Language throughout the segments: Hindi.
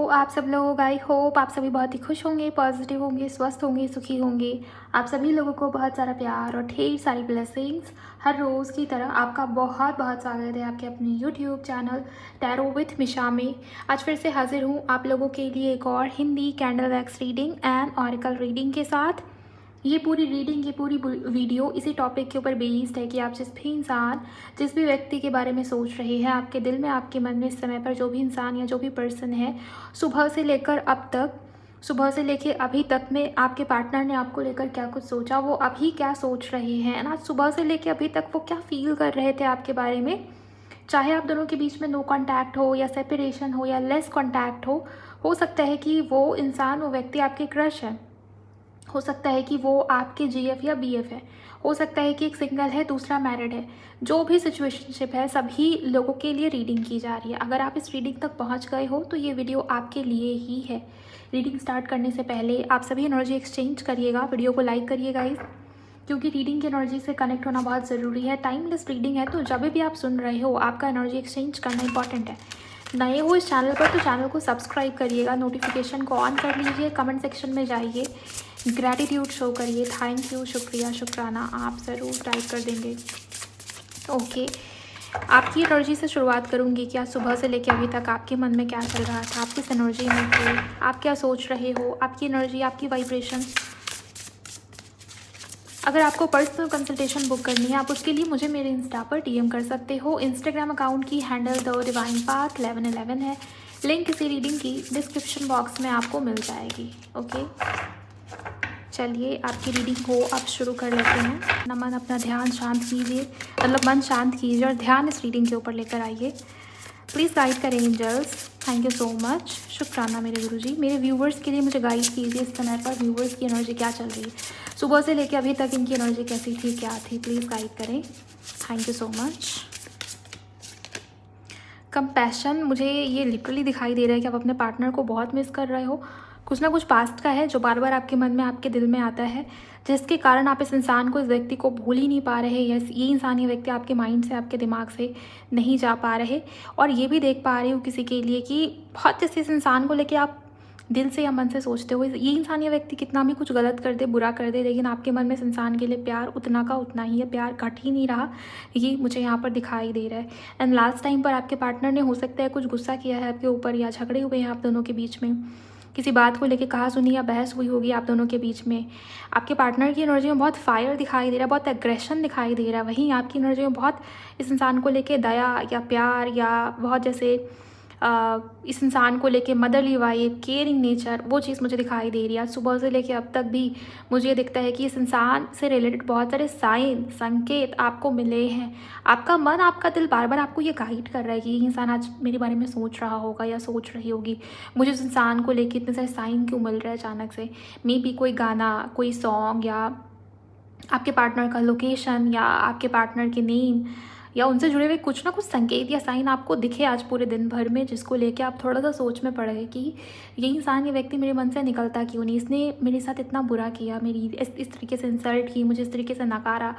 आप सब लोग, आई होप आप सभी बहुत ही खुश होंगे, पॉजिटिव होंगे, स्वस्थ होंगे, सुखी होंगे। आप सभी लोगों को बहुत सारा प्यार और ढेर सारी ब्लेसिंग्स। हर रोज़ की तरह आपका बहुत बहुत स्वागत है आपके अपने यूट्यूब चैनल टैरो विथ मिशा में। आज फिर से हाजिर हूँ आप लोगों के लिए एक और Hindi candle wax reading and oracle reading के साथ। ये पूरी रीडिंग, ये पूरी वीडियो इसी टॉपिक के ऊपर बेस्ड है कि आप जिस भी इंसान, जिस भी व्यक्ति के बारे में सोच रहे हैं, आपके दिल में, आपके मन में इस समय पर जो भी इंसान या जो भी पर्सन है, सुबह से लेकर अब तक, सुबह से लेकर अभी तक में आपके पार्टनर ने आपको लेकर क्या कुछ सोचा, वो अभी क्या सोच रहे हैं, ना सुबह से लेकर अभी तक वो क्या फील कर रहे थे आपके बारे में। चाहे आप दोनों के बीच में नो कांटेक्ट हो या सेपरेशन हो या लेस कांटेक्ट हो सकता है कि वो इंसान, वो व्यक्ति आपके क्रश है, हो सकता है कि वो आपके जीएफ या बीएफ है, हो सकता है कि एक सिंगल है, दूसरा मैरिड है। जो भी सिचुएशनशिप है, सभी लोगों के लिए रीडिंग की जा रही है। अगर आप इस रीडिंग तक पहुंच गए हो तो ये वीडियो आपके लिए ही है। रीडिंग स्टार्ट करने से पहले आप सभी एनर्जी एक्सचेंज करिएगा, वीडियो को लाइक करिएगा गाइस, क्योंकि रीडिंग की एनर्जी से कनेक्ट होना बहुत ज़रूरी है। टाइमलेस रीडिंग है, तो जब भी आप सुन रहे हो आपका एनर्जी एक्सचेंज करना इंपॉर्टेंट है। नए हो इस चैनल पर तो चैनल को सब्सक्राइब करिएगा, नोटिफिकेशन को ऑन कर लीजिए, कमेंट सेक्शन में जाइए, ग्रैटिट्यूड शो करिए, थैंक यू, शुक्रिया, शुक्राना आप ज़रूर टाइप कर देंगे। ओके, आपकी एनर्जी से शुरुआत करूँगी कि आज सुबह से लेकर अभी तक आपके मन में क्या चल रहा था, आप किस एनर्जी में थे, आप क्या सोच रहे हो, आपकी एनर्जी, आपकी वाइब्रेशन। अगर आपको पर्सनल कंसल्टेशन बुक करनी है, आप उसके लिए मुझे मेरे इंस्टा पर डीएम कर सकते हो। इंस्टाग्राम अकाउंट की हैंडल द डिवाइन पाथ 1111 है। लिंक इसी रीडिंग की डिस्क्रिप्शन बॉक्स में आपको मिल जाएगी। ओके, चलिए आपकी रीडिंग को अब शुरू कर लेते हैं। नमन, अपना ध्यान शांत कीजिए, मतलब मन शांत कीजिए और ध्यान इस रीडिंग के ऊपर लेकर आइए। प्लीज़ गाइड करें angels, thank you so much, शुक्राना मेरे गुरुजी। मेरे व्यूवर्स के लिए मुझे गाइड कीजिए इस समय पर व्यूवर्स की एनर्जी क्या चल रही है, सुबह से लेकर अभी तक इनकी एनर्जी कैसी थी, क्या थी, प्लीज़ गाइड करें, thank you so much. Compassion, मुझे ये लिटरली दिखाई दे रहा है कि आप अपने पार्टनर को बहुत मिस कर रहे हो। कुछ ना कुछ पास्ट का है जो बार बार आपके मन में, आपके दिल में आता है, जिसके कारण आप इस इंसान को, इस व्यक्ति को भूल ही नहीं पा रहे, या ये इंसान, ये व्यक्ति आपके माइंड से, आपके दिमाग से नहीं जा पा रहे। और ये भी देख पा रही हूँ किसी के लिए कि बहुत जैसे इस इंसान को लेके आप दिल से या मन से सोचते हो, ये इंसान, ये व्यक्ति कितना भी कुछ गलत कर दे, बुरा कर दे, लेकिन आपके मन में इस इंसान के लिए प्यार उतना का उतना ही है, प्यार घट ही नहीं रहा। ये मुझे यहाँ पर दिखाई दे रहा है। एंड लास्ट टाइम पर आपके पार्टनर ने हो सकता है कुछ गुस्सा किया है आपके ऊपर, या झगड़े हुए हैं आप दोनों के बीच में, किसी बात को लेके कहा सुनी या बहस हुई होगी आप दोनों के बीच में। आपके पार्टनर की एनर्जी में बहुत फायर दिखाई दे रहा है, बहुत एग्रेशन दिखाई दे रहा है। वहीं आपकी एनर्जी में बहुत इस इंसान को लेके दया या प्यार, या बहुत जैसे इस इंसान को लेके मदरली वाइब, केयरिंग नेचर, वो चीज़ मुझे दिखाई दे रही है। आज सुबह से लेके अब तक भी मुझे दिखता है कि इस इंसान से रिलेटेड बहुत सारे साइन, संकेत आपको मिले हैं। आपका मन, आपका दिल बार बार आपको ये गाइड कर रहा है कि ये इंसान आज मेरे बारे में सोच रहा होगा या सोच रही होगी। मुझे इस इंसान को लेके इतने सारे साइन क्यों मिल रहे हैं अचानक से। मे बी कोई गाना, कोई सॉन्ग, या आपके पार्टनर का लोकेशन, या आपके पार्टनर के नेम, या उनसे जुड़े हुए कुछ ना कुछ संकेत या साइन आपको दिखे आज पूरे दिन भर में, जिसको लेके आप थोड़ा सा सोच में पड़ गए कि ये इंसान, ये व्यक्ति मेरे मन से निकलता क्यों नहीं, इसने मेरे साथ इतना बुरा किया, मेरी इस तरीके से इंसल्ट की, मुझे इस तरीके से नकारा,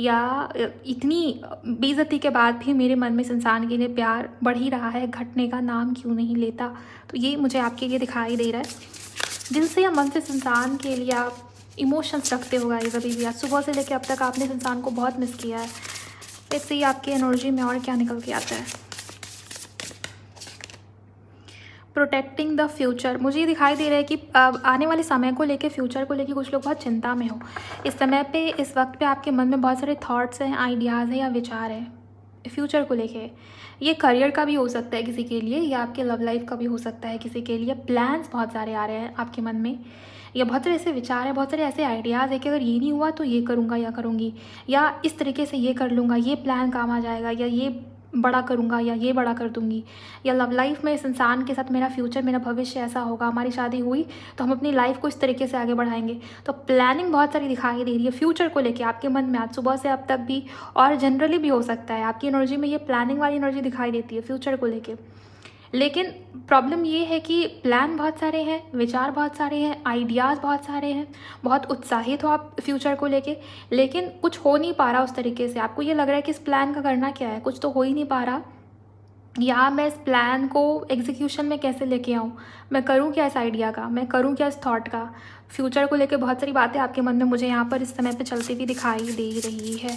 या इतनी बेइज्जती के बाद भी मेरे मन में इस इंसान के लिए प्यार बढ़ ही रहा है, घटने का नाम क्यों नहीं लेता। तो ये मुझे आपके लिए दिखाई दे रहा है। दिल से या मन से इस इंसान के लिए आप इमोशंस रखते हो गाइस। अभी भी आज सुबह से लेकर अब तक आपने इस इंसान को बहुत मिस किया है। इससे ही आपकी एनर्जी में और क्या निकल के आता है। प्रोटेक्टिंग द फ्यूचर, मुझे ये दिखाई दे रहा है कि आने वाले समय को लेके, फ्यूचर को लेके कुछ लोग बहुत चिंता में हो। इस समय पे, इस वक्त पे आपके मन में बहुत सारे थॉट्स हैं, आइडियाज़ हैं या विचार हैं फ्यूचर को लेके। ये करियर का भी हो सकता है किसी के लिए, या आपके लव लाइफ का भी हो सकता है किसी के लिए। प्लान्स बहुत सारे आ रहे हैं आपके मन में, या बहुत सारे ऐसे विचार हैं, बहुत सारे ऐसे आइडियाज़ है कि अगर ये नहीं हुआ तो ये करूँगा या करूँगी, या इस तरीके से ये कर लूँगा, ये प्लान काम आ जाएगा, या ये बड़ा करूँगा, या ये बड़ा कर दूँगी, या लव लाइफ में इस इंसान के साथ मेरा फ्यूचर, मेरा भविष्य ऐसा होगा, हमारी शादी हुई तो हम अपनी लाइफ को इस तरीके से आगे बढ़ाएंगे। तो प्लानिंग बहुत सारी दिखाई दे रही है फ्यूचर को लेके आपके मन में आज सुबह से अब तक भी, और जनरली भी हो सकता है आपकी एनर्जी में ये प्लानिंग वाली एनर्जी दिखाई देती है फ्यूचर को लेके। लेकिन प्रॉब्लम ये है कि प्लान बहुत सारे हैं, विचार बहुत सारे हैं, आइडियाज़ बहुत सारे हैं, बहुत उत्साहित हो आप फ्यूचर को लेके, लेकिन कुछ हो नहीं पा रहा उस तरीके से। आपको ये लग रहा है कि इस प्लान का करना क्या है, कुछ तो हो ही नहीं पा रहा। या मैं इस प्लान को एग्जीक्यूशन में कैसे लेके आऊँ, मैं करूँ क्या इस आइडिया का, मैं करूँ क्या इस थॉट का। फ्यूचर को लेके बहुत सारी बातें आपके मन में मुझे यहाँ पर इस समय पे चलती हुई दिखाई दे रही है।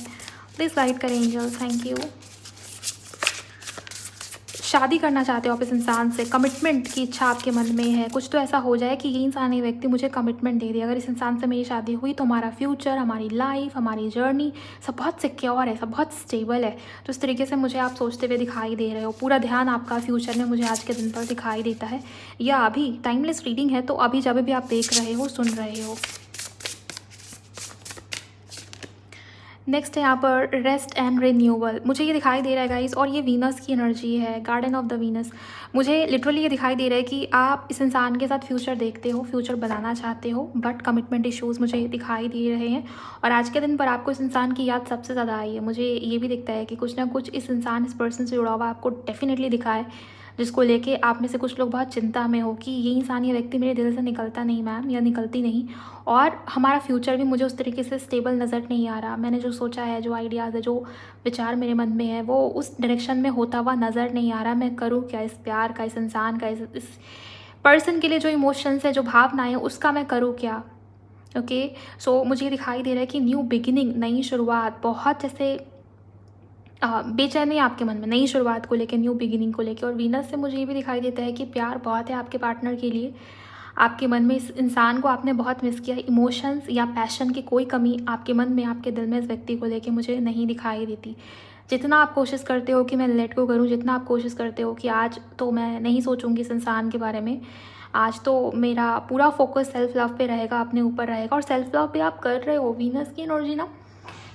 प्लीज़ गाइड करें एंजल, थैंक यू। शादी करना चाहते हो आप इस इंसान से, कमिटमेंट की इच्छा आपके मन में है। कुछ तो ऐसा हो जाए कि ये इंसान, ये व्यक्ति मुझे कमिटमेंट दे दे। अगर इस इंसान से मेरी शादी हुई तो हमारा फ्यूचर, हमारी लाइफ, हमारी जर्नी सब बहुत सिक्योर है, सब बहुत स्टेबल है। तो इस तरीके से मुझे आप सोचते हुए दिखाई दे रहे हो। पूरा ध्यान आपका फ्यूचर में मुझे आज के दिन पर दिखाई देता है। या अभी टाइमलेस रीडिंग है, तो अभी जब भी आप देख रहे हो, सुन रहे हो। नेक्स्ट है यहाँ पर रेस्ट एंड रिन्यूअल। मुझे ये दिखाई दे रहा है गाइस, और ये वीनस की एनर्जी है, गार्डन ऑफ द वीनस। मुझे लिटरली ये दिखाई दे रहा है कि आप इस इंसान के साथ फ्यूचर देखते हो, फ्यूचर बनाना चाहते हो, बट कमिटमेंट इश्यूज़ मुझे दिखाई दे रहे हैं। और आज के दिन पर आपको इस इंसान की याद सबसे ज़्यादा आई है। मुझे ये भी दिखता है कि कुछ ना कुछ इस इंसान, इस पर्सन से जुड़ा हुआ आपको डेफिनेटली दिखा है, जिसको लेके आप में से कुछ लोग बहुत चिंता में हो कि ये इंसान, ये व्यक्ति मेरे दिल से निकलता नहीं मैम, या निकलती नहीं, और हमारा फ्यूचर भी मुझे उस तरीके से स्टेबल नज़र नहीं आ रहा। मैंने जो सोचा है, जो आइडियाज़ है, जो विचार मेरे मन में है, वो उस डायरेक्शन में होता हुआ नज़र नहीं आ रहा। मैं करूँ क्या इस प्यार का, इस इंसान का, इस पर्सन के लिए जो इमोशंस है, जो भावनाएं हैं, उसका मैं करूँ क्या। ओके, सो मुझे दिखाई दे रहा है कि न्यू बिगिनिंग, नई शुरुआत, बहुत जैसे बेचैनी आपके मन में नई शुरुआत को लेके, न्यू बिगिनिंग को लेके। और वीनस से मुझे ये भी दिखाई देता है कि प्यार बहुत है आपके पार्टनर के लिए। आपके मन में इस इंसान को आपने बहुत मिस किया। इमोशंस या पैशन की कोई कमी आपके मन में, आपके दिल में इस व्यक्ति को लेके मुझे नहीं दिखाई देती। जितना आप कोशिश करते हो कि मैं लेट गो करूँ, जितना आप कोशिश करते हो कि आज तो मैं नहीं सोचूंगी इस इंसान के बारे में, आज तो मेरा पूरा फोकस सेल्फ लव पे रहेगा, अपने ऊपर रहेगा। और सेल्फ लव भी आप कर रहे हो। वीनस की एनर्जी ना,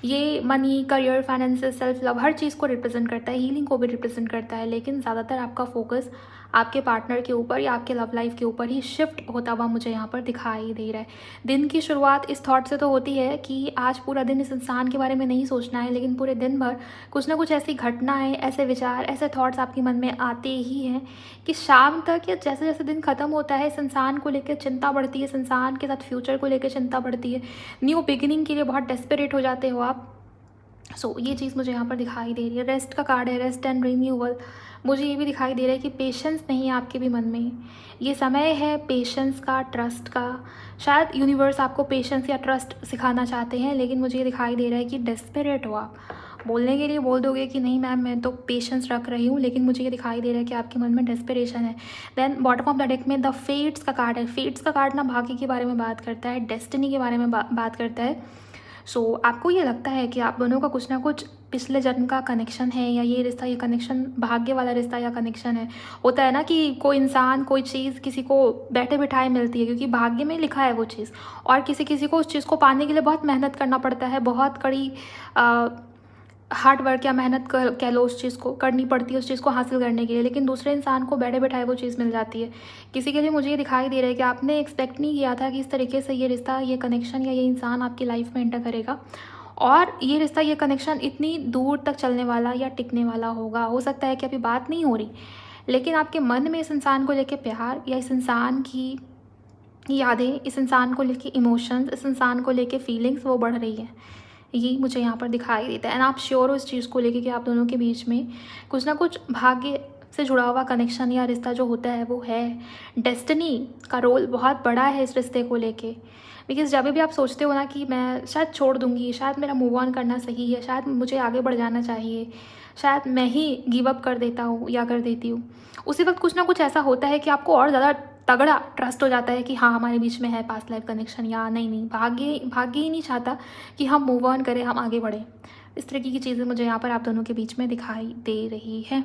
ये money, career, finances, self love, हर चीज़ को रिप्रेजेंट करता है, हीलिंग को भी रिप्रेजेंट करता है। लेकिन ज़्यादातर आपका फोकस आपके पार्टनर के ऊपर या आपके लव लाइफ के ऊपर ही शिफ्ट होता हुआ मुझे यहाँ पर दिखाई दे रहा है। दिन की शुरुआत इस थॉट से तो होती है कि आज पूरा दिन इस इंसान के बारे में नहीं सोचना है, लेकिन पूरे दिन भर कुछ ना कुछ ऐसी घटनाएं, ऐसे विचार, ऐसे थॉट्स आपके मन में आते ही हैं कि शाम तक या जैसे जैसे दिन ख़त्म होता है, इस इंसान को लेकर चिंता बढ़ती है, इस इंसान के साथ फ्यूचर को लेकर चिंता बढ़ती है, न्यू बिगिनिंग के लिए बहुत डेस्परेट हो जाते हो आप। सो ये चीज़ मुझे यहाँ पर दिखाई दे रही है। रेस्ट का कार्ड है, रेस्ट एंड रिन्यूअल। मुझे ये भी दिखाई दे रहा है कि पेशेंस नहीं है आपके भी मन में। ये समय है पेशेंस का, ट्रस्ट का। शायद यूनिवर्स आपको पेशेंस या ट्रस्ट सिखाना चाहते हैं, लेकिन मुझे ये दिखाई दे रहा है कि डेस्परेट हो आप। बोलने के लिए बोल दोगे कि नहीं मैम मैं तो पेशेंस रख रही हूँ, लेकिन मुझे ये दिखाई दे रहा है कि आपके मन में डेस्परेशन है। Then bottom of the deck में द फेट्स का कार्ड है। फेट्स का कार्ड ना भाग्य के बारे में बात करता है, डेस्टिनी के बारे में बात करता है। सो आपको ये लगता है कि आप दोनों का कुछ ना कुछ पिछले जन्म का कनेक्शन है, या ये रिश्ता, ये कनेक्शन भाग्य वाला रिश्ता या कनेक्शन है। होता है ना कि कोई इंसान, कोई चीज़ किसी को बैठे बिठाए मिलती है, क्योंकि भाग्य में लिखा है वो चीज़। और किसी किसी को उस चीज़ को पाने के लिए बहुत मेहनत करना पड़ता है, बहुत कड़ी हार्ड वर्क या मेहनत कह लो, उस चीज़ को करनी पड़ती है, उस चीज़ को हासिल करने के लिए। लेकिन दूसरे इंसान को बैठे बैठाए वो चीज़ मिल जाती है। किसी के लिए मुझे ये दिखाई दे रहा है कि आपने एक्सपेक्ट नहीं किया था कि इस तरीके से ये रिश्ता, ये कनेक्शन या ये इंसान आपकी लाइफ में एंटर करेगा, और ये रिश्ता, ये कनेक्शन इतनी दूर तक चलने वाला या टिकने वाला होगा। हो सकता है कि अभी बात नहीं हो रही, लेकिन आपके मन में इस इंसान को लेके प्यार, या इस इंसान की यादें, इस इंसान को लेके इमोशंस, इस इंसान को लेके फीलिंग्स वो बढ़ रही है। ये मुझे यहाँ पर दिखाई देता है। एंड आप श्योर हो इस चीज़ को लेके कि आप दोनों के बीच में कुछ ना कुछ भाग्य से जुड़ा हुआ कनेक्शन या रिश्ता जो होता है वो है। डेस्टिनी का रोल बहुत बड़ा है इस रिश्ते को लेके। बिकॉज़ जब भी आप सोचते हो ना कि मैं शायद छोड़ दूँगी, शायद मेरा मूव ऑन करना सही है, शायद मुझे आगे बढ़ जाना चाहिए, शायद मैं ही गिव अप कर देता हूँ या कर देती हूँ, उसी वक्त कुछ ना कुछ ऐसा होता है कि आपको और ज़्यादा तगड़ा ट्रस्ट हो जाता है कि हाँ हमारे बीच में है पास्ट लाइफ कनेक्शन, या नहीं भाग्य ही नहीं चाहता कि हम मूव ऑन करें, हम आगे बढ़ें। इस तरीके की चीज़ें मुझे यहाँ पर आप दोनों के बीच में दिखाई दे रही है।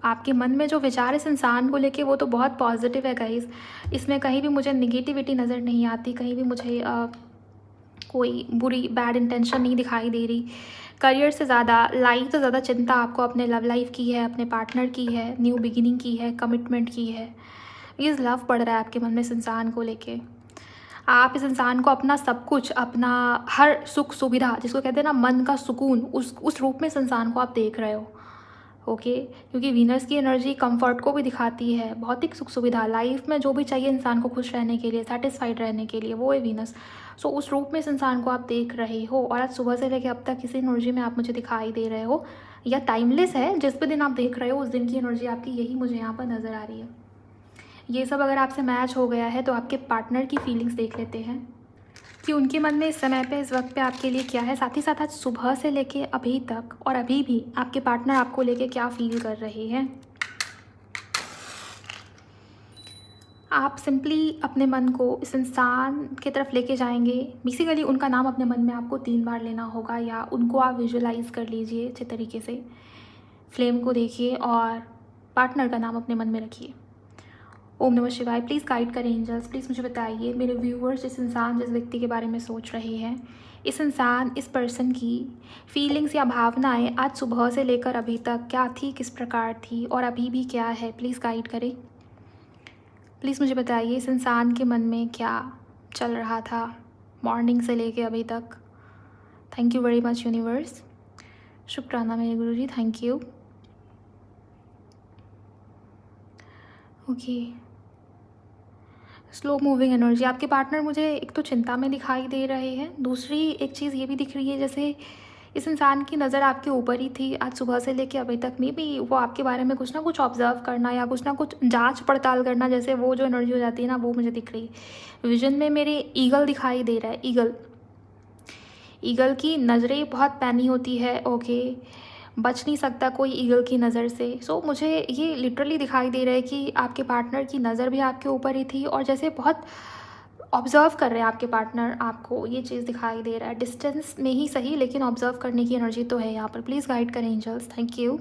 आपके मन में जो विचार इस इंसान को लेके वो तो बहुत पॉजिटिव है गाइस। इसमें कहीं भी मुझे निगेटिविटी नज़र नहीं आती, कहीं भी मुझे कोई बुरी बैड इंटेंशन नहीं दिखाई दे रही। करियर से ज़्यादा, लाइफ से ज़्यादा चिंता आपको अपने लव लाइफ की है, अपने पार्टनर की है, न्यू बिगिनिंग की है, कमिटमेंट की है। ये लव बढ़ रहा है आपके मन में इस इंसान को लेके। आप इस इंसान को अपना सब कुछ, अपना हर सुख सुविधा, जिसको कहते हैं ना मन का सुकून, उस रूप में इस इंसान को आप देख रहे हो। ओके, क्योंकि वीनस की एनर्जी कंफर्ट को भी दिखाती है, भौतिक सुख सुविधा, लाइफ में जो भी चाहिए इंसान को खुश रहने के लिए, सेटिस्फाइड रहने के लिए, वो है वीनस। उस रूप में इस इंसान को आप देख रहे हो, और आज सुबह से लेकर अब तक किसी एनर्जी में आप मुझे दिखाई दे रहे हो। या टाइमलेस है, जिस भी दिन आप देख रहे हो उस दिन की एनर्जी आपकी यही मुझे यहाँ पर नज़र आ रही है। ये सब अगर आपसे मैच हो गया है तो आपके पार्टनर की फीलिंग्स देख लेते हैं कि उनके मन में इस समय पे, इस वक्त पे आपके लिए क्या है। साथ ही साथ आज सुबह से लेके अभी तक और अभी भी आपके पार्टनर आपको लेके क्या फील कर रहे हैं। आप सिंपली अपने मन को इस इंसान की तरफ लेके जाएंगे। बेसिकली उनका नाम अपने मन में आपको 3 बार लेना होगा, या उनको आप विजुअलाइज कर लीजिए अच्छे तरीके से। फ्लेम को देखिए और पार्टनर का नाम अपने मन में रखिए। ओम नमः शिवाय। प्लीज़ गाइड करें एंजल्स, प्लीज़ मुझे बताइए मेरे व्यूवर्स, इस इंसान, जिस व्यक्ति के बारे में सोच रहे हैं, इस इंसान, इस पर्सन की फीलिंग्स या भावनाएं आज सुबह से लेकर अभी तक क्या थी, किस प्रकार थी और अभी भी क्या है। प्लीज़ गाइड करें। प्लीज़ मुझे बताइए इस इंसान के मन में क्या चल रहा था मॉर्निंग से लेके अभी तक। Thank you very much universe. शुक्राना मेरे गुरुजी, thank you. Okay, slow moving energy. आपके पार्टनर मुझे एक तो चिंता में दिखाई दे रहे हैं, दूसरी एक चीज़ ये भी दिख रही है जैसे इस इंसान की नज़र आपके ऊपर ही थी आज सुबह से लेके अभी तक। मे बी वो आपके बारे में कुछ ना कुछ ऑब्जर्व करना या कुछ ना कुछ जांच पड़ताल करना, जैसे वो जो एनर्जी हो जाती है ना, वो मुझे दिख रही है। विजन में मेरे ईगल दिखाई दे रहा है। ईगल की नज़रें बहुत पैनी होती है। ओके, बच नहीं सकता कोई ईगल की नज़र से। सो मुझे ये लिटरली दिखाई दे रहा है कि आपके पार्टनर की नज़र भी आपके ऊपर ही थी और जैसे बहुत ऑब्ज़र्व कर रहे हैं आपके पार्टनर आपको, ये चीज़ दिखाई दे रहा है। डिस्टेंस में ही सही, लेकिन ऑब्ज़र्व करने की एनर्जी तो है यहाँ पर। प्लीज़ गाइड करें angels, thank you,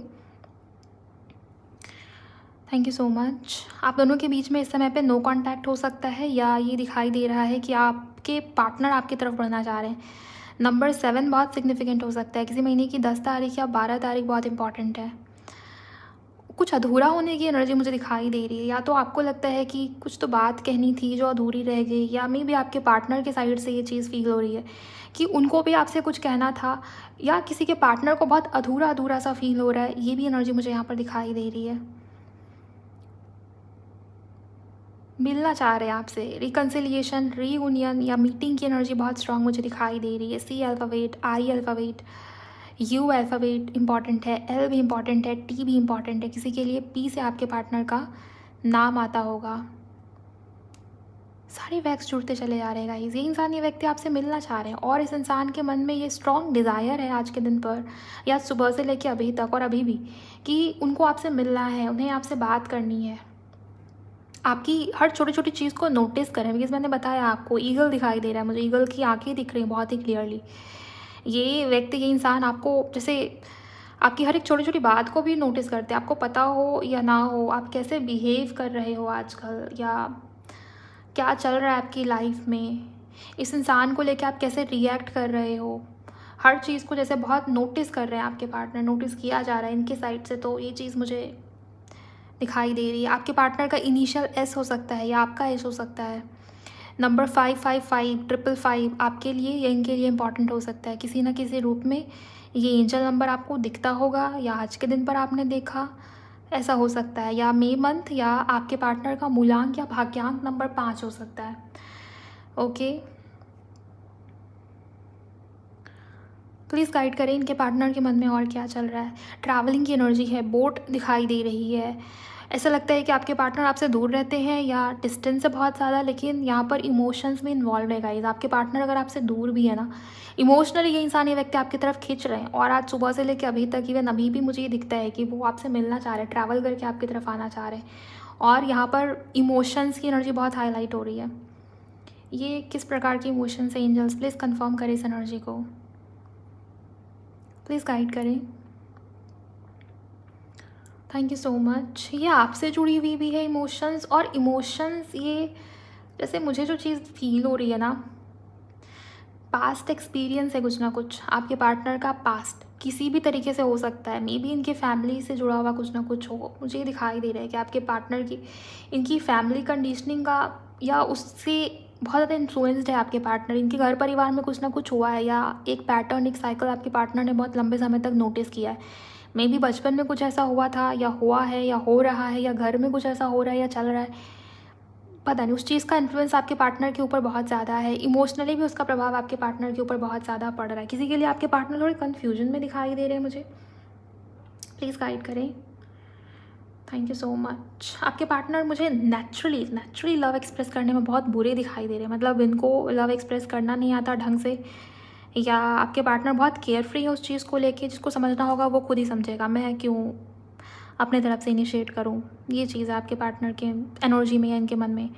thank you so much. आप दोनों के बीच में इस समय पे नो कांटेक्ट हो सकता है, या ये दिखाई दे रहा है कि आपके पार्टनर आपकी तरफ बढ़ना चाह रहे हैं। नंबर 7 बहुत सिग्निफिकेंट हो सकता है। किसी महीने की 10 तारीख या 12 तारीख बहुत इंपॉर्टेंट है। कुछ अधूरा होने की एनर्जी मुझे दिखाई दे रही है। या तो आपको लगता है कि कुछ तो बात कहनी थी जो अधूरी रह गई, या मे भी आपके पार्टनर के साइड से ये चीज़ फील हो रही है कि उनको भी आपसे कुछ कहना था, या किसी के पार्टनर को बहुत अधूरा अधूरा सा फील हो रहा है। ये भी एनर्जी मुझे यहाँ पर दिखाई दे रही है। मिलना चाह रहे हैं आपसे, रिकन्सिलिएशन, रीयूनियन या मीटिंग की एनर्जी बहुत स्ट्रांग मुझे दिखाई दे रही है। C alphabet, I alphabet, U alphabet important है, L भी इंपॉर्टेंट है, T भी इंपॉर्टेंट है। किसी के लिए P से आपके पार्टनर का नाम आता होगा। सारे वैक्स जुड़ते चले जा रहे हैं गाइस। ये इंसान, ये व्यक्ति आपसे मिलना चाह रहे हैं और इस इंसान के मन में ये स्ट्रॉन्ग डिज़ायर है आज के दिन पर, या सुबह से लेकर अभी तक और अभी भी, कि उनको आपसे मिलना है, उन्हें आपसे बात करनी है। आपकी हर छोटी छोटी चीज़ को नोटिस करें, बिकॉज मैंने बताया आपको ईगल दिखाई दे रहा है मुझे, ईगल की आंखें दिख रही हैं बहुत ही क्लियरली। ये व्यक्ति, ये इंसान आपको जैसे आपकी हर एक छोटी छोटी बात को भी नोटिस करते हैं। आपको पता हो या ना हो, आप कैसे बिहेव कर रहे हो आजकल, या क्या चल रहा है आपकी लाइफ में, इस इंसान को लेकर आप कैसे रिएक्ट कर रहे हो, हर चीज़ को जैसे बहुत नोटिस कर रहे हैं आपके पार्टनर, नोटिस किया जा रहा है इनके साइड से। तो ये चीज़ मुझे दिखाई दे रही है। आपके पार्टनर का इनिशियल S हो सकता है या आपका S हो सकता है। नंबर 555 555 आपके लिए या इनके लिए इंपॉर्टेंट हो सकता है किसी ना किसी रूप में। ये एंजल नंबर आपको दिखता होगा या आज के दिन पर आपने देखा, ऐसा हो सकता है। या मे मंथ, या आपके पार्टनर का मूलांक या भाग्यांक नंबर 5 हो सकता है। ओके, प्लीज़ गाइड करें इनके पार्टनर के मन में और क्या चल रहा है। ट्रैवलिंग की एनर्जी है, बोट दिखाई दे रही है। ऐसा लगता है कि आपके पार्टनर आपसे दूर रहते हैं या डिस्टेंस है बहुत ज़्यादा, लेकिन यहाँ पर इमोशंस में इन्वॉल्व है गाइस। आपके पार्टनर अगर आपसे दूर भी है ना, इमोशनली ये इंसान, ये व्यक्ति आपकी तरफ खींच रहे हैं। और आज सुबह से लेकर अभी तक, इवन अभी भी मुझे ये दिखता है कि वो आपसे मिलना चाह रहे हैं, ट्रैवल करके आपकी तरफ आना चाह रहे हैं। और यहाँ पर इमोशंस की एनर्जी बहुत हाईलाइट हो रही है। ये किस प्रकार की इमोशंस है एंजल्स, प्लीज़ कन्फर्म करें इस एनर्जी को, प्लीज़ गाइड करें। Thank you so much. ये आपसे जुड़ी हुई भी है इमोशंस, और इमोशंस ये जैसे मुझे जो चीज़ फील हो रही है ना, पास्ट एक्सपीरियंस है कुछ ना कुछ। आपके पार्टनर का पास्ट किसी भी तरीके से हो सकता है, मे बी इनके फैमिली से जुड़ा हुआ कुछ ना कुछ हो। मुझे दिखाई दे रहा है कि आपके पार्टनर की, इनकी फैमिली कंडीशनिंग का या उससे बहुत ज़्यादा इन्फ्लुएंस्ड है आपके पार्टनर। इनके घर परिवार में कुछ ना कुछ हुआ है, या एक पैटर्न, एक साइकिल आपके पार्टनर ने बहुत लंबे समय तक नोटिस किया है। मे बी बचपन में कुछ ऐसा हुआ था, या हुआ है, या हो रहा है, या घर में कुछ ऐसा हो रहा है या चल रहा है, पता नहीं। उस चीज़ का इन्फ्लुएंस आपके पार्टनर के ऊपर बहुत ज़्यादा है। इमोशनली भी उसका प्रभाव आपके पार्टनर के ऊपर बहुत ज़्यादा पड़ रहा है। किसी के लिए आपके पार्टनर थोड़े कन्फ्यूजन में दिखाई दे रहे हैं मुझे। प्लीज़ गाइड करें। Thank you so much. आपके पार्टनर मुझे नेचुरली लव एक्सप्रेस करने में बहुत बुरे दिखाई दे रहे हैं, मतलब इनको लव एक्सप्रेस करना नहीं आता ढंग से, या आपके पार्टनर बहुत केयर फ्री है उस चीज़ को लेके। जिसको समझना होगा वो खुद ही समझेगा, मैं क्यों अपने तरफ से इनिशिएट करूं। ये चीज़ है आपके पार्टनर के एनर्जी में या इनके मन में।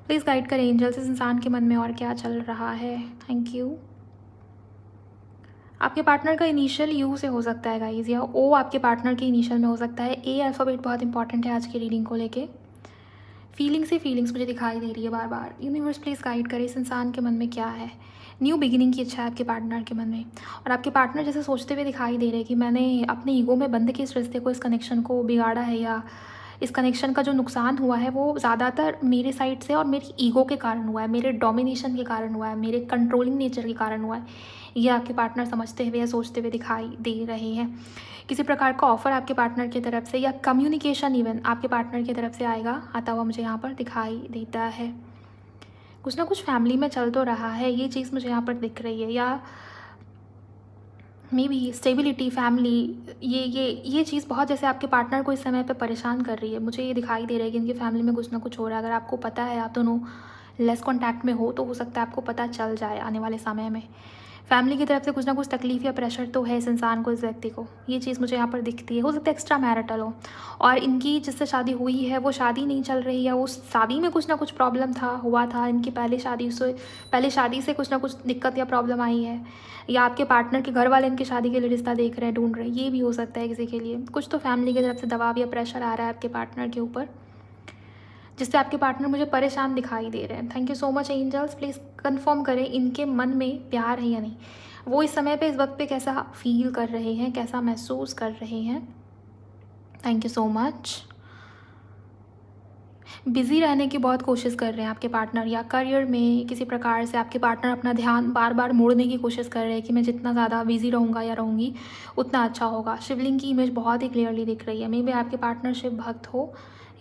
प्लीज़ गाइड करें एंजल्स, इस इंसान के मन में और क्या चल रहा है। Thank you. आपके पार्टनर का इनिशियल यू से हो सकता है गाइज, या ओ आपके पार्टनर के इनिशियल में हो सकता है। ए अल्फ़ाबेट बहुत इंपॉर्टेंट है आज की रीडिंग को लेके। फीलिंग्स मुझे दिखाई दे रही है बार बार। यूनिवर्स प्लीज़ गाइड करे इस इंसान के मन में क्या है। न्यू बिगिनिंग की इच्छा है आपके पार्टनर के मन में, और आपके पार्टनर जैसे सोचते हुए दिखाई दे रहे हैं कि मैंने अपने ईगो में बंद के इस रिश्ते को, इस कनेक्शन को बिगाड़ा है, या इस कनेक्शन का जो नुकसान हुआ है वो ज़्यादातर मेरे साइड से और मेरी ईगो के कारण हुआ है, मेरे डोमिनेशन के कारण हुआ है, मेरे कंट्रोलिंग नेचर के कारण हुआ है। ये आपके पार्टनर समझते हुए या सोचते हुए दिखाई दे रहे हैं। किसी प्रकार का ऑफ़र आपके पार्टनर की तरफ से या कम्युनिकेशन इवन आपके पार्टनर की तरफ से आता हुआ मुझे यहाँ पर दिखाई देता है। कुछ ना कुछ फैमिली में चल तो रहा है, ये चीज़ मुझे यहाँ पर दिख रही है, या मे बी स्टेबिलिटी फैमिली, ये चीज़ बहुत जैसे आपके पार्टनर को इस समय पे परेशान कर रही है। मुझे ये दिखाई दे रहा है कि इनकी फैमिली में कुछ ना कुछ हो रहा है। अगर आपको पता है, आप दोनों लेस कॉन्टैक्ट में हो सकता है आपको पता चल जाए आने वाले समय में। फैमिली की तरफ से कुछ ना कुछ तकलीफ़ या प्रेशर तो है इस इंसान को, इस व्यक्ति को, ये चीज़ मुझे यहाँ पर दिखती है। हो सकता है एक्स्ट्रा मैरिटल हो, और इनकी जिससे शादी हुई है वो शादी नहीं चल रही है, उस शादी में कुछ ना कुछ प्रॉब्लम हुआ था। इनकी पहले शादी से कुछ ना कुछ दिक्कत या प्रॉब्लम आई है, या आपके पार्टनर के घर वाले इनकी शादी के लिए रिश्ता देख रहे हैं, ढूंढ रहे हैं, ये भी हो सकता है किसी के लिए। कुछ तो फैमिली की तरफ से दबाव या प्रेशर आ रहा है आपके पार्टनर के ऊपर, जिससे आपके पार्टनर मुझे परेशान दिखाई दे रहे हैं। Thank you so much angels, please confirm करें इनके मन में प्यार है या नहीं। वो इस समय पे, इस वक्त पे कैसा फील कर रहे हैं, कैसा महसूस कर रहे हैं। Thank you so much. Busy रहने की बहुत कोशिश कर रहे हैं आपके पार्टनर, या करियर में किसी प्रकार से आपके पार्टनर अपना ध्यान बार बार मोड़ने की कोशिश कर रहे हैं कि मैं जितना ज़्यादा बिज़ी रहूँगा या रहूँगी उतना अच्छा होगा। शिवलिंग की इमेज बहुत ही क्लियरली दिख रही है। मे बी आपके पार्टनर शिव भक्त हो,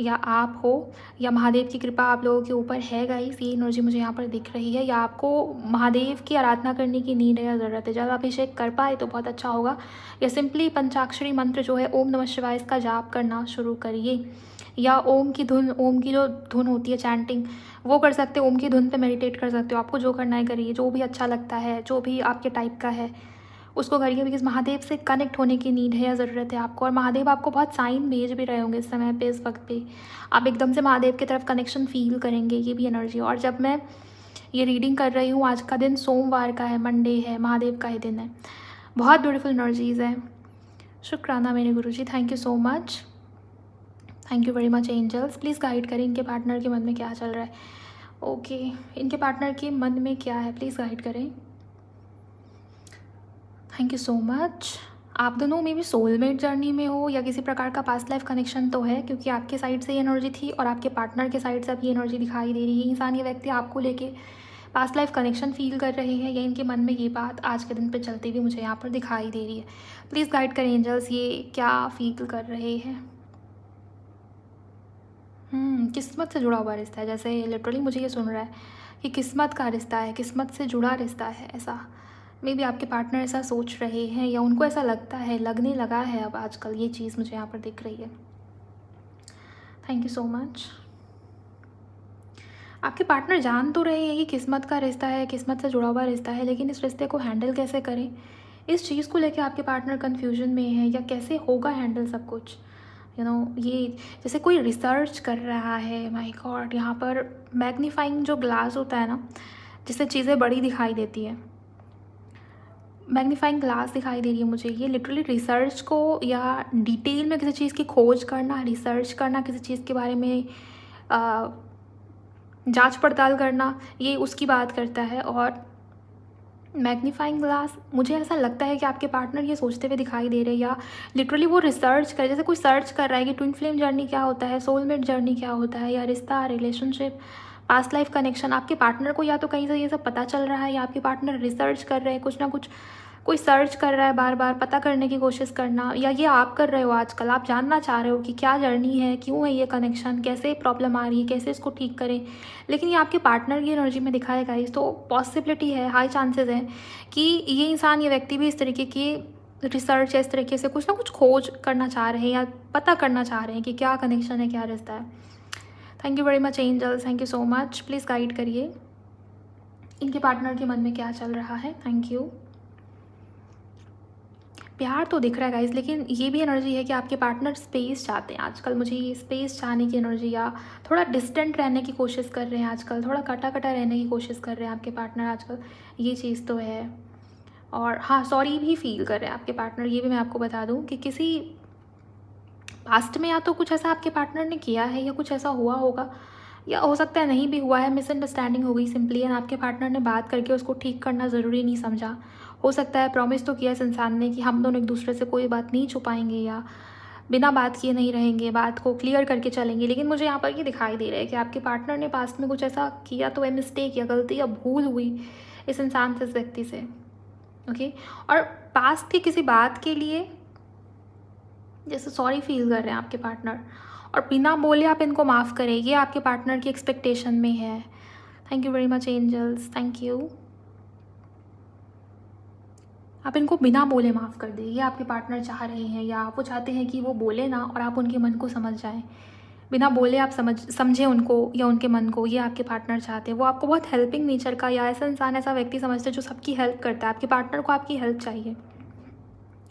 या आप हो, या महादेव की कृपा आप लोगों के ऊपर है गाइस, ये एनर्जी मुझे यहाँ पर दिख रही है। या आपको महादेव की आराधना करने की नीड है या ज़रूरत है, जब अभिषेक कर पाए तो बहुत अच्छा होगा। या सिंपली पंचाक्षरी मंत्र जो है ओम नमः शिवाय, इसका जाप करना शुरू करिए, या ओम की जो धुन होती है चैंटिंग, वो कर सकते हो। ओम की धुन पे मेडिटेट कर सकते हो। आपको जो करना है करिए, जो भी अच्छा लगता है, जो भी आपके टाइप का है उसको करिए, बिकॉज महादेव से कनेक्ट होने की नीड है या ज़रूरत है आपको। और महादेव आपको बहुत साइन भेज भी रहे होंगे इस समय पे, इस वक्त पे आप एकदम से महादेव की तरफ कनेक्शन फील करेंगे, ये भी एनर्जी। और जब मैं ये रीडिंग कर रही हूँ, आज का दिन सोमवार का है, मंडे है, महादेव का ही दिन है। बहुत ब्यूटीफुल एनर्जीज़ है। शुक्राना मेरे गुरुजी, thank you so much, thank you very much angels. Please guide करें इनके पार्टनर के मन में क्या चल रहा है। ओके, इनके पार्टनर के मन में क्या है, प्लीज़ गाइड करें। Thank you so much. आप दोनों में भी सोलमेट जर्नी में हो, या किसी प्रकार का पास्ट लाइफ कनेक्शन तो है, क्योंकि आपके साइड से ये एनर्जी थी और आपके पार्टनर के साइड से अब ये एनर्जी दिखाई दे रही है। इंसान, ये व्यक्ति आपको लेके पास्ट लाइफ कनेक्शन फील कर रहे हैं, या इनके मन में ये बात आज के दिन पे चलती हुई मुझे यहाँ पर दिखाई दे रही है। प्लीज़ गाइड करें एंजल्स, ये क्या फील कर रहे हैं। किस्मत से जुड़ा हुआ रिश्ता है, जैसे लिटरली मुझे ये सुन रहा है कि किस्मत का रिश्ता है, किस्मत से जुड़ा रिश्ता है ऐसा। मे बी आपके पार्टनर ऐसा सोच रहे हैं, या उनको ऐसा लगता है, लगने लगा है अब आजकल, ये चीज़ मुझे यहाँ पर दिख रही है। Thank you so much. आपके पार्टनर जान तो रहे हैं कि किस्मत का रिश्ता है, किस्मत से जुड़ा हुआ रिश्ता है, लेकिन इस रिश्ते को हैंडल कैसे करें, इस चीज़ को लेकर आपके पार्टनर कन्फ्यूजन में है, या कैसे होगा हैंडल सब कुछ। ये जैसे कोई रिसर्च कर रहा है। माय गॉड, यहाँ पर मैग्नीफाइंग जो ग्लास होता है ना, जिससे चीज़ें बड़ी दिखाई देती है, मैग्नीफाइंग ग्लास दिखाई दे रही है मुझे। ये लिटरली रिसर्च को, या डिटेल में किसी चीज़ की खोज करना, रिसर्च करना, किसी चीज़ के बारे में जांच पड़ताल करना, ये उसकी बात करता है। और मैग्नीफाइंग ग्लास, मुझे ऐसा लगता है कि आपके पार्टनर ये सोचते हुए दिखाई दे रहे हैं, या लिटरली वो रिसर्च कर, जैसे कोई सर्च कर रहा है कि ट्विन फ्लेम जर्नी क्या होता है, सोलमेट जर्नी क्या होता है, या रिश्ता, रिलेशनशिप, पास्ट लाइफ कनेक्शन। आपके पार्टनर को या तो कहीं से ये सब पता चल रहा है, या आपके पार्टनर रिसर्च कर रहे हैं, कुछ ना कुछ कोई सर्च कर रहा है, बार बार पता करने की कोशिश करना, या ये आप कर रहे हो आजकल, आप जानना चाह रहे हो कि क्या जर्नी है, क्यों है ये कनेक्शन, कैसे प्रॉब्लम आ रही है, कैसे इसको ठीक करें। लेकिन ये आपके पार्टनर की एनर्जी में दिखाएगा, इस तो पॉसिबिलिटी है, हाई चांसेस हैं कि ये इंसान, ये व्यक्ति भी इस तरीके की रिसर्च, इस तरीके से कुछ ना कुछ खोज करना चाह रहे हैं या पता करना चाह रहे हैं कि क्या कनेक्शन है, क्या रिश्ता है। Thank you very much angels, thank you so much. Please guide करिए इनके पार्टनर के मन में क्या चल रहा है। Thank you. प्यार तो दिख रहा है गाइस, लेकिन ये भी एनर्जी है कि आपके पार्टनर स्पेस चाहते हैं आजकल। मुझे ये स्पेस चाहने की एनर्जी, या थोड़ा डिस्टेंट रहने की कोशिश कर रहे हैं आजकल, थोड़ा कटा कटा रहने की कोशिश कर रहे हैं आपके पार्टनर आजकल, ये चीज़ तो है। और हाँ, सॉरी भी फील कर रहे हैं आपके पार्टनर, ये भी मैं आपको बता दूँ कि किसी पास्ट में या तो कुछ ऐसा आपके पार्टनर ने किया है या कुछ ऐसा हुआ होगा, या हो सकता है नहीं भी हुआ है, मिसअंडरस्टैंडिंग हो गई सिंपली, एंड आपके पार्टनर ने बात करके उसको ठीक करना ज़रूरी नहीं समझा। हो सकता है प्रॉमिस तो किया इस इंसान ने कि हम दोनों एक दूसरे से कोई बात नहीं छुपाएंगे या बिना बात किए नहीं रहेंगे, बात को क्लियर करके चलेंगे, लेकिन मुझे यहाँ पर ये दिखाई दे रहा है कि आपके पार्टनर ने पास्ट में कुछ ऐसा किया तो है, मिस्टेक या गलती या भूल हुई इस इंसान से, इस व्यक्ति से। ओके, और पास्ट की किसी बात के लिए जैसे सॉरी फील कर रहे हैं आपके पार्टनर, और बिना बोले आप इनको माफ़ करें, ये आपके पार्टनर की एक्सपेक्टेशन में है। Thank you very much angels, thank you. आप इनको बिना बोले माफ़ कर दें, ये आपके पार्टनर चाह रहे हैं, या वो चाहते हैं कि वो बोले ना और आप उनके मन को समझ जाएं। बिना बोले आप समझें उनको या उनके मन को, ये आपके पार्टनर चाहते हैं। वो आपको बहुत हेल्पिंग नेचर का या ऐसा इंसान, ऐसा व्यक्ति समझते हैं जो सबकी हेल्प करता है। आपके पार्टनर को आपकी हेल्प चाहिए,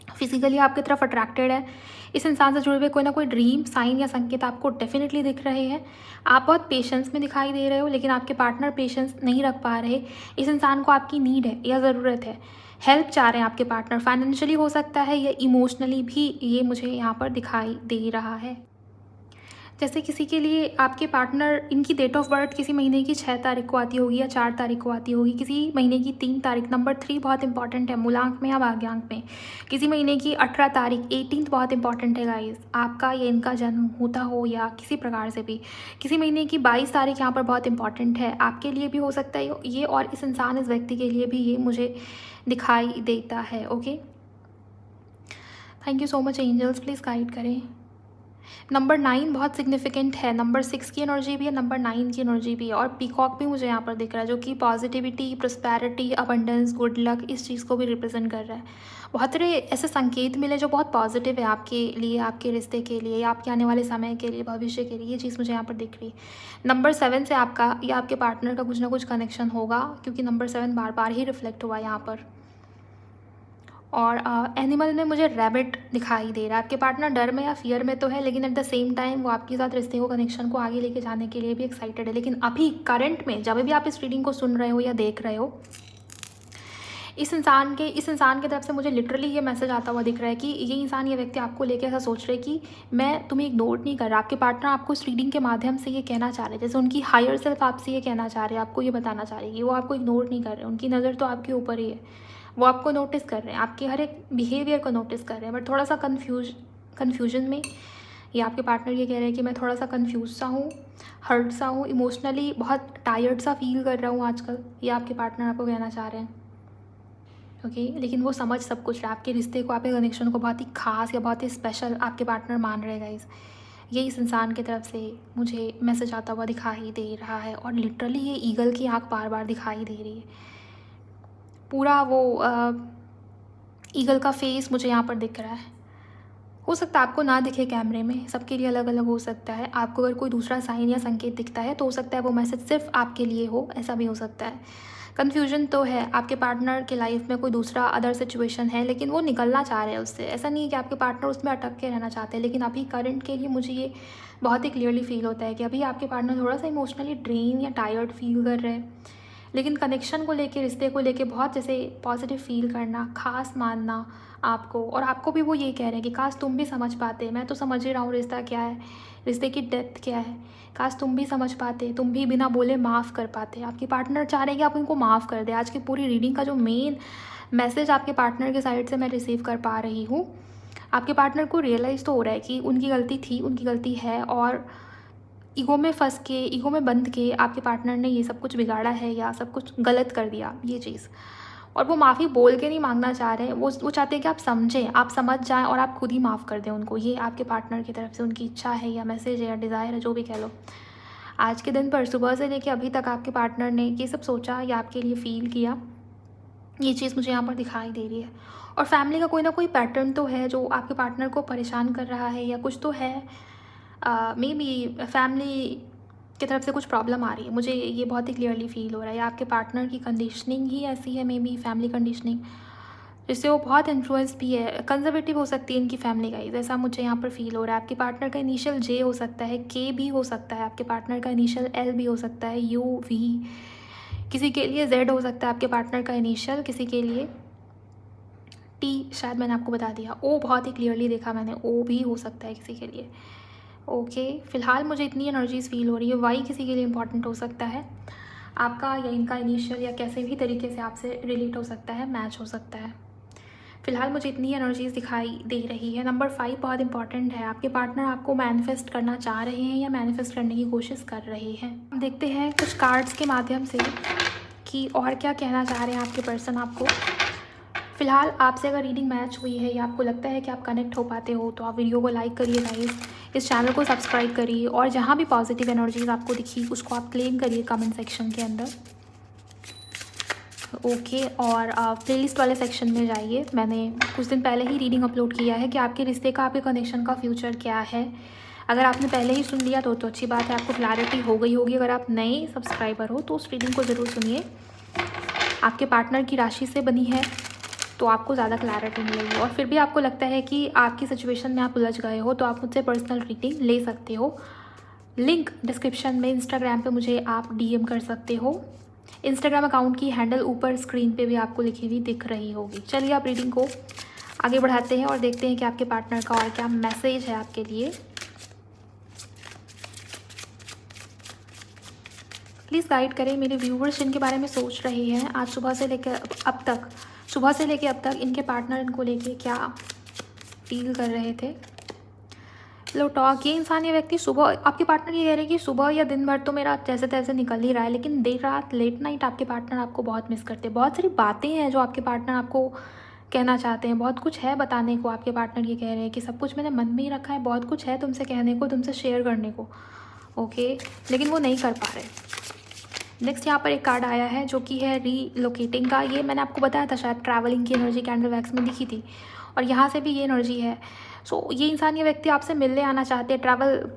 फिजिकली आपकी तरफ अट्रैक्टेड है। इस इंसान से जुड़े हुए कोई ना कोई ड्रीम, साइन या संकेत आपको डेफिनेटली दिख रहे हैं। आप बहुत पेशेंस में दिखाई दे रहे हो, लेकिन आपके पार्टनर पेशेंस नहीं रख पा रहे। इस इंसान को आपकी नीड है या ज़रूरत है, हेल्प चाह रहे हैं आपके पार्टनर। फाइनेंशियली हो सकता है या इमोशनली भी, ये मुझे यहाँ पर दिखाई दे रहा है। जैसे किसी के लिए आपके पार्टनर, इनकी डेट ऑफ बर्थ किसी महीने की 6 तारीख को आती होगी या 4 तारीख को आती होगी, किसी महीने की 3 तारीख। नंबर 3 बहुत इंपॉर्टेंट है, मूलांक में या भाग्यांक में। किसी महीने की 18 तारीख, 18th बहुत इंपॉर्टेंट है गाइस। आपका या इनका जन्म होता हो या किसी प्रकार से भी, किसी महीने की 22 तारीख यहाँ पर बहुत इंपॉर्टेंट है। आपके लिए भी हो सकता है ये, और इस इंसान, इस व्यक्ति के लिए भी ये मुझे दिखाई देता है। Okay, thank you so much angels, please guide करें। नंबर 9 बहुत सिग्निफिकेंट है, नंबर 6 की एनर्जी भी है, नंबर 9 की एनर्जी भी है, और पीकॉक भी मुझे यहाँ पर दिख रहा है, जो कि positivity, prosperity, abundance, good luck, इस चीज़ को भी रिप्रेजेंट कर रहा है। बहुत सारे ऐसे संकेत मिले जो बहुत पॉजिटिव है आपके लिए, आपके रिश्ते के लिए, या आपके आने वाले समय के लिए, भविष्य के लिए। ये चीज़ मुझे यहाँ पर दिख रही है। नंबर 7 से आपका या आपके पार्टनर का कुछ ना कुछ कनेक्शन होगा, क्योंकि नंबर 7 बार बार ही रिफ्लेक्ट हुआ यहाँ पर। और एनिमल में मुझे रैबिट दिखाई दे रहा है। आपके पार्टनर डर में या फियर में तो है, लेकिन एट द सेम टाइम वो आपके साथ रिश्ते को, कनेक्शन को आगे लेके जाने के लिए भी एक्साइटेड है। लेकिन अभी करंट में, जब भी आप इस रीडिंग को सुन रहे हो या देख रहे हो, इस इंसान की तरफ से मुझे लिटरली ये मैसेज आता हुआ दिख रहा है कि ये इंसान, ये व्यक्ति आपको लेके ऐसा सोच रहे कि मैं तुम्हें इग्नोर नहीं कर रहा। आपके पार्टनर आपको इस रीडिंग के माध्यम से ये कहना चाह रहे हैं, जैसे उनकी हायर सेल्फ आपसे ये कहना चाह रहे हैं, आपको ये बताना चाह रही है कि वो आपको इग्नोर नहीं कर रहे, उनकी नज़र तो आपके ऊपर ही है। वो आपको नोटिस कर रहे हैं, आपके हर एक बिहेवियर को नोटिस कर रहे हैं, बट थोड़ा सा कन्फ्यूजन में। ये आपके पार्टनर ये कह रहे हैं कि मैं थोड़ा सा कन्फ्यूज सा हूँ, हर्ट सा हूँ, इमोशनली बहुत टायर्ड सा फील कर रहा हूँ आजकल, ये आपके पार्टनर आपको कहना चाह रहे हैं। ओके, लेकिन वो समझ सब कुछ रहा है, आपके रिश्ते को, आपके कनेक्शन को बहुत ही खास या बहुत ही स्पेशल आपके पार्टनर मान रहे हैं गाइस। ये इस इंसान की तरफ से मुझे मैसेज आता हुआ दिखाई दे रहा है, और लिटरली ये ईगल की आँख बार बार दिखाई दे रही है। पूरा वो ईगल का फेस मुझे यहाँ पर दिख रहा है। हो सकता है आपको ना दिखे कैमरे में, सबके लिए अलग अलग हो सकता है। आपको अगर कोई दूसरा साइन या संकेत दिखता है तो हो सकता है वो मैसेज सिर्फ आपके लिए हो, ऐसा भी हो सकता है। कन्फ्यूजन तो है, आपके पार्टनर के लाइफ में कोई दूसरा अदर सिचुएशन है, लेकिन वो निकलना चाह रहे हैं उससे। ऐसा नहीं है कि आपके पार्टनर उसमें अटक के रहना चाहते हैं, लेकिन अभी करंट के लिए मुझे ये बहुत ही क्लियरली फील होता है कि अभी आपके पार्टनर थोड़ा सा इमोशनली ड्रेन या टायर्ड फील कर रहे हैं, लेकिन कनेक्शन को लेके, रिश्ते को लेके बहुत जैसे पॉजिटिव फील करना, खास मानना आपको। और आपको भी वो ये कह रहे हैं कि काश तुम भी समझ पाते, मैं तो समझ ही रहा हूँ रिश्ता क्या है, रिश्ते की डेप्थ क्या है, काश तुम भी समझ पाते, तुम भी बिना बोले माफ़ कर पाते। आपके पार्टनर चाह रहे हैं कि आप उनको माफ़ कर दें। आज की पूरी रीडिंग का जो मेन मैसेज आपके पार्टनर के साइड से मैं रिसीव कर पा रही हूँ, आपके पार्टनर को रियलाइज़ तो हो रहा है कि उनकी गलती थी, उनकी गलती है, और ईगो में फंस के, ईगो में बंध के आपके पार्टनर ने ये सब कुछ बिगाड़ा है या सब कुछ गलत कर दिया, ये चीज़। और वो माफ़ी बोल के नहीं मांगना चाह रहे हैं, वो चाहते हैं कि आप समझें, आप समझ जाएं और आप खुद ही माफ़ कर दें उनको। ये आपके पार्टनर की तरफ से उनकी इच्छा है या मैसेज है या डिज़ायर है, जो भी कह लो। आज के दिन पर सुबह से लेकर अभी तक आपके पार्टनर ने ये सब सोचा या आपके लिए फ़ील किया, ये चीज़ मुझे यहाँ पर दिखाई दे रही है। और फैमिली का कोई ना कोई पैटर्न तो है जो आपके पार्टनर को परेशान कर रहा है, या कुछ तो है। मे बी फैमिली की तरफ से कुछ प्रॉब्लम आ रही है, मुझे ये बहुत ही क्लियरली फील हो रहा है। या आपके पार्टनर की कंडीशनिंग ही ऐसी है, मे बी फैमिली कंडीशनिंग, जिससे वो बहुत इन्फ्लुएंस भी है। कंजर्वेटिव हो सकती है इनकी फैमिली गाइस, ऐसा मुझे यहाँ पर फील हो रहा है। आपके पार्टनर का इनिशियल जे हो सकता है, के भी हो सकता है, आपके पार्टनर का इनिशियल एल भी हो सकता है, यू वी, किसी के लिए जेड हो सकता है आपके पार्टनर का इनिशियल, किसी के लिए टी, शायद मैंने आपको बता दिया। ओ बहुत ही क्लियरली देखा मैंने, ओ भी हो सकता है किसी के लिए। ओके, फ़िलहाल मुझे इतनी एनर्जीज़ फील हो रही है। वाई किसी के लिए इंपॉर्टेंट हो सकता है आपका, या इनका इनिशियल, या कैसे भी तरीके से आपसे रिलेट हो सकता है, मैच हो सकता है। फ़िलहाल मुझे इतनी एनर्जीज़ दिखाई दे रही है। नंबर 5 बहुत इंपॉर्टेंट है। आपके पार्टनर आपको मैनिफेस्ट करना चाह रहे हैं या मैनिफेस्ट करने की कोशिश कर रहे हैं। हम देखते हैं कुछ कार्ड्स के माध्यम से कि और क्या कहना चाह रहे हैं आपके पर्सन आपको। फ़िलहाल आपसे अगर रीडिंग मैच हुई है या आपको लगता है कि आप कनेक्ट हो पाते हो, तो आप वीडियो को लाइक करिए गाइस, इस चैनल को सब्सक्राइब करिए, और जहाँ भी पॉजिटिव एनर्जीज़ आपको दिखी उसको आप क्लेम करिए कमेंट सेक्शन के अंदर। ओके, और प्लेलिस्ट वाले सेक्शन में जाइए। मैंने कुछ दिन पहले ही रीडिंग अपलोड किया है कि आपके रिश्ते का, आपके कनेक्शन का फ्यूचर क्या है। अगर आपने पहले ही सुन लिया तो अच्छी बात है, आपको क्लैरिटी हो गई होगी। अगर आप नए सब्सक्राइबर हो तो उस रीडिंग को ज़रूर सुनिए। आपके पार्टनर की राशि से बनी है तो आपको ज़्यादा क्लैरिटी मिलेगी। और फिर भी आपको लगता है कि आपकी सिचुएशन में आप उलझ गए हो, तो आप मुझसे पर्सनल रीडिंग ले सकते हो। लिंक डिस्क्रिप्शन में, इंस्टाग्राम पे मुझे आप डीएम कर सकते हो। इंस्टाग्राम अकाउंट की हैंडल ऊपर स्क्रीन पे भी आपको लिखी हुई दिख रही होगी। चलिए आप रीडिंग को आगे बढ़ाते हैं और देखते हैं कि आपके पार्टनर का और क्या मैसेज है आपके लिए। प्लीज़ गाइड करें मेरे व्यूवर्स जिनके बारे में सोच रहे हैं आज सुबह से लेकर अब तक इनके पार्टनर इनको लेके क्या फील कर रहे थे। लो टॉक, ये इंसान, ये व्यक्ति सुबह, आपके पार्टनर ये कह रहे हैं कि सुबह या दिन भर तो मेरा जैसे तैसे निकल ही रहा है, लेकिन देर रात लेट नाइट आपके पार्टनर आपको बहुत मिस करते हैं। बहुत सारी बातें हैं जो आपके पार्टनर आपको कहना चाहते हैं, बहुत कुछ है बताने को। आपके पार्टनर ये कह रहे हैं कि सब कुछ मैंने मन में ही रखा है, बहुत कुछ है तुमसे कहने को, तुमसे शेयर करने को। ओके, लेकिन वो नहीं कर पा रहे। नेक्स्ट यहाँ पर एक कार्ड आया है जो कि है रीलोकेटिंग का। ये मैंने आपको बताया था शायद, ट्रैवलिंग की एनर्जी कैंडल वैक्स में दिखी थी, और यहाँ से भी ये एनर्जी है। सो ये इंसान, ये व्यक्ति आपसे मिलने आना चाहते हैं। ट्रैवल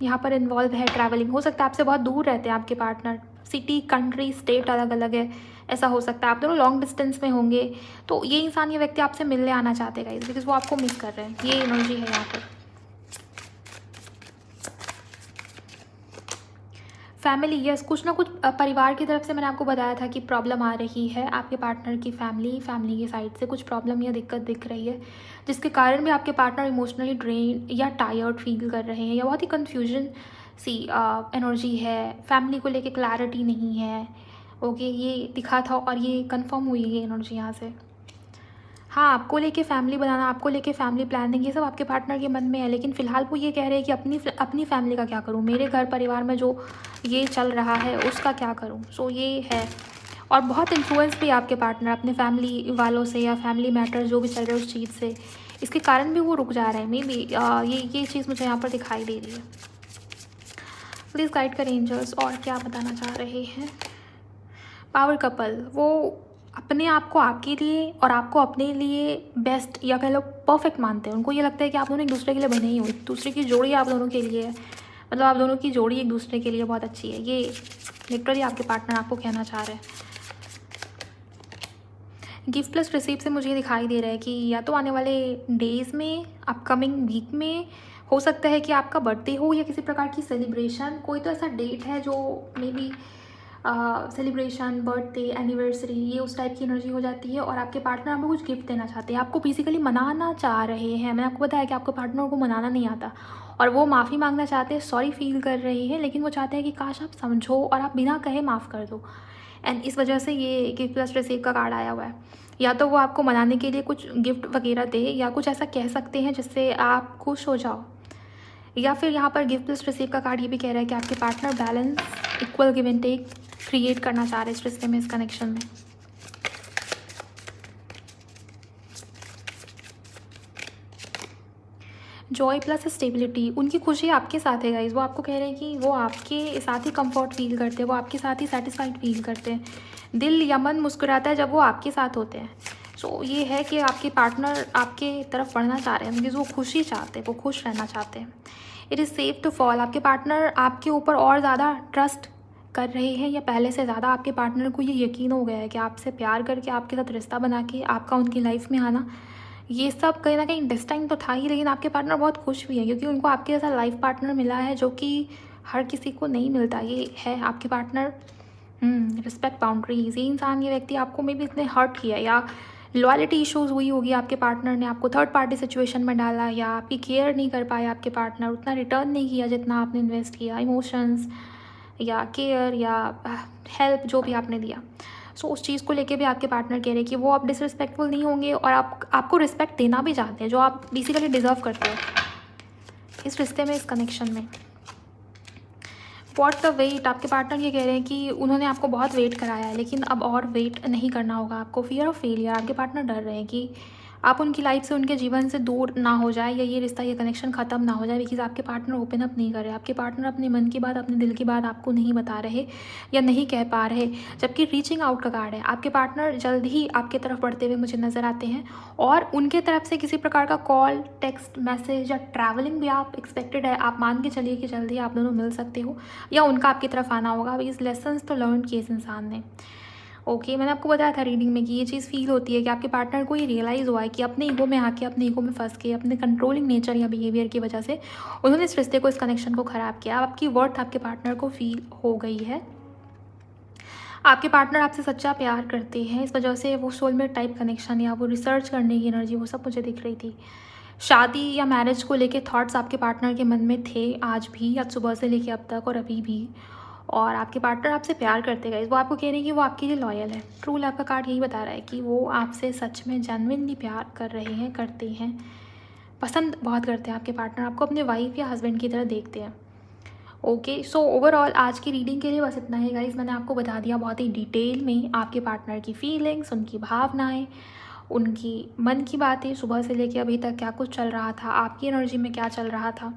यहाँ पर इन्वॉल्व है, ट्रैवलिंग हो सकता है। आपसे बहुत दूर रहते हैं आपके पार्टनर, सिटी, कंट्री, स्टेट अलग अलग है, ऐसा हो सकता है। आप दोनों लॉन्ग डिस्टेंस में होंगे, तो ये इंसान, ये व्यक्ति आपसे मिलने आना चाहते हैं गाइस, बिकॉज वो आपको मिस कर रहे हैं। ये एनर्जी है यहाँ पर। फैमिली, यस, कुछ ना कुछ परिवार की तरफ से मैंने आपको बताया था कि प्रॉब्लम आ रही है। आपके पार्टनर की फैमिली की साइड से कुछ प्रॉब्लम या दिक्कत दिख रही है, जिसके कारण भी आपके पार्टनर इमोशनली ड्रेन या टायर्ड फील कर रहे हैं, या बहुत ही कन्फ्यूजन सी एनर्जी है। फैमिली को लेके क्लैरिटी नहीं है। ओके, ये दिखा था और ये कंफर्म हुई है एनर्जी यहाँ से। हाँ, आपको लेके फैमिली बनाना, आपको लेके फैमिली प्लानिंग, ये सब आपके पार्टनर के मन में है, लेकिन फ़िलहाल वो ये कह रहे हैं कि अपनी फैमिली का क्या करूँ, मेरे घर परिवार में जो ये चल रहा है उसका क्या करूँ। सो ये है। और बहुत इन्फ्लुएंस भी आपके पार्टनर अपने फैमिली वालों से, या फैमिली मैटर जो भी चल रहा है उस चीज़ से, इसके कारण भी वो रुक जा रहे हैं। मे बी ये चीज़ मुझे यहाँ पर दिखाई दे रही है। प्लीज़ गाइड करें एंजल्स, और क्या बताना चाह रहे हैं। पावर कपल, वो अपने आप को आपके लिए और आपको अपने लिए बेस्ट, या कह लो परफेक्ट मानते हैं। उनको ये लगता है कि आप दोनों एक दूसरे के लिए बने ही हो, एक दूसरे की जोड़ी आप दोनों के लिए है, मतलब आप दोनों की जोड़ी एक दूसरे के लिए बहुत अच्छी है। ये लिटरली आपके पार्टनर आपको कहना चाह रहे हैं। गिफ्ट प्लस रिसीव से मुझे दिखाई दे रहा है कि या तो आने वाले डेज़ में, अपकमिंग वीक में, हो सकता है कि आपका बर्थडे हो या किसी प्रकार की सेलिब्रेशन, कोई तो ऐसा डेट है जो may be celebration, birthday, anniversary, ये उस टाइप की एनर्जी हो जाती है। और आपके पार्टनर आपको कुछ गिफ्ट देना चाहते हैं, आपको बेसिकली मनाना चाह रहे हैं। मैंने आपको बताया कि आपको पार्टनर को मनाना नहीं आता, और वो माफ़ी मांगना चाहते हैं, सॉरी फील कर रहे हैं, लेकिन वो चाहते हैं कि काश आप समझो और आप बिना कहे माफ़ कर दो। एंड इस वजह से ये गिफ्ट प्लस रिसीव का कार्ड आया हुआ है। या तो वो आपको मनाने के लिए कुछ गिफ्ट वगैरह दे, या कुछ ऐसा कह सकते हैं जिससे आप खुश हो जाओ। या फिर यहाँ पर गिफ्ट प्लस रिसीव का कार्ड ये भी कह रहा है कि आपके partner balance, equal give and take create करना चाह रहे हैं इस रिश्ते में, इस कनेक्शन में। जॉय प्लस स्टेबिलिटी, उनकी खुशी आपके साथ है गाइज। वो आपको कह रहे हैं कि वो आपके साथ ही कंफर्ट फील करते हैं, वो आपके साथ ही सेटिस्फाइड फील करते हैं। दिल या मन मुस्कुराता है जब वो आपके साथ होते हैं। सो ये है कि आपके पार्टनर आपके तरफ बढ़ना चाह रहे हैं, बिकॉज वो खुशी चाहते हैं, वो खुश रहना चाहते हैं। It is safe to fall. आपके पार्टनर आपके ऊपर और ज़्यादा ट्रस्ट कर रहे हैं, या पहले से ज़्यादा आपके पार्टनर को ये यकीन हो गया है कि आपसे प्यार करके आपके साथ रिश्ता बना के आपका उनकी लाइफ में आना, ये सब कहीं ना कहीं डिस्टिंक्ट तो था ही, लेकिन आपके पार्टनर बहुत खुश भी है क्योंकि उनको आपके जैसा लाइफ पार्टनर मिला है जो कि हर किसी को नहीं मिलता। ये है आपके पार्टनर। Respect boundaries. ये इंसान, ये व्यक्ति आपको मे भी इतने हर्ट किया, या लॉयल्टी इश्यूज़ हुई होगी, आपके पार्टनर ने आपको थर्ड पार्टी सिचुएशन में डाला, या आपकी केयर नहीं कर पाया आपके पार्टनर, उतना रिटर्न नहीं किया जितना आपने इन्वेस्ट किया, इमोशंस या केयर या हेल्प जो भी आपने दिया। सो उस चीज़ को लेके भी आपके पार्टनर कह रहे हैं कि वो आप डिसरिस्पेक्टफुल नहीं होंगे और आपको रिस्पेक्ट देना भी चाहते हैं, जो आप बेसिकली डिज़र्व करते हो इस रिश्ते में, इस कनेक्शन में। What the wait. आपके पार्टनर ये कह रहे हैं कि उन्होंने आपको बहुत वेट कराया है, लेकिन अब और वेट नहीं करना होगा आपको। Fear of failure. आपके पार्टनर डर रहे हैं कि आप उनकी लाइफ से, उनके जीवन से दूर ना हो जाए, या ये रिश्ता, ये कनेक्शन ख़त्म ना हो जाए, बिकॉज आपके पार्टनर ओपन अप नहीं कर रहे। आपके पार्टनर अपने मन की बात, अपने दिल की बात आपको नहीं बता रहे या नहीं कह पा रहे, जबकि रीचिंग आउट का कार्ड है। आपके पार्टनर जल्द ही आपके तरफ बढ़ते हुए मुझे नज़र आते हैं, और उनके तरफ से किसी प्रकार का कॉल, टेक्स्ट मैसेज या ट्रैवलिंग भी आप एक्सपेक्टेड है। आप मान के चलिए कि जल्दी आप दोनों मिल सकते हो, या उनका आपकी तरफ आना होगा। इस लेसन्स तो लर्न किए इस इंसान ने। ओके, मैंने आपको बताया था रीडिंग में कि ये चीज़ फील होती है कि आपके पार्टनर को ये रियलाइज़ हुआ है कि अपने ईगो में आके, अपने ईगो में फंस के, अपने कंट्रोलिंग नेचर या बिहेवियर की वजह से उन्होंने इस रिश्ते को, इस कनेक्शन को ख़राब किया। आपकी वर्थ आपके पार्टनर को फील हो गई है। आपके पार्टनर आपसे सच्चा प्यार करते हैं, इस वजह से वो सोलमेट टाइप कनेक्शन या वो रिसर्च करने की एनर्जी, वो सब मुझे दिख रही थी। शादी या मैरिज को लेके थॉट्स आपके पार्टनर के मन में थे, आज भी, आज सुबह से लेके अब तक और अभी भी। और आपके पार्टनर आपसे प्यार करते गए, वो आपको कह रहे हैं कि वो आपके लिए लॉयल है। ट्रू लव का कार्ड यही बता रहा है कि वो आपसे सच में जेन्युइनली प्यार कर रहे हैं, करते हैं, पसंद बहुत करते हैं। आपके पार्टनर आपको अपने वाइफ या हस्बैंड की तरह देखते हैं। ओके, सो ओवरऑल आज की रीडिंग के लिए बस इतना ही गाइस। मैंने आपको बता दिया बहुत ही डिटेल में आपके पार्टनर की फीलिंग्स, उनकी भावनाएं, उनकी मन की बातें, सुबह से लेकर अभी तक क्या कुछ चल रहा था, आपकी एनर्जी में क्या चल रहा था।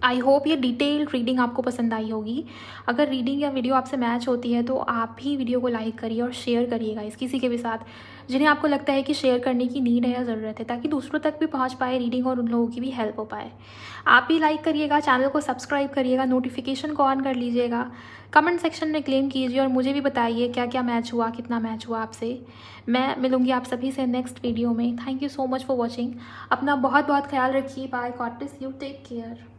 आई होप ये डिटेल्ड रीडिंग आपको पसंद आई होगी। अगर रीडिंग या वीडियो आपसे मैच होती है तो आप भी वीडियो को लाइक करिए और शेयर करिएगा इस किसी के भी साथ जिन्हें आपको लगता है कि शेयर करने की नीड है या ज़रूरत है, ताकि दूसरों तक भी पहुंच पाए रीडिंग और उन लोगों की भी हेल्प हो पाए। आप भी लाइक करिएगा, चैनल को सब्सक्राइब करिएगा, नोटिफिकेशन को ऑन कर लीजिएगा, कमेंट सेक्शन में क्लेम कीजिए और मुझे भी बताइए क्या क्या मैच हुआ, कितना मैच हुआ आपसे। मैं मिलूंगी आप सभी से नेक्स्ट वीडियो में। Thank you so much for watching. अपना बहुत बहुत ख्याल रखिए। Bye, God bless you, take care.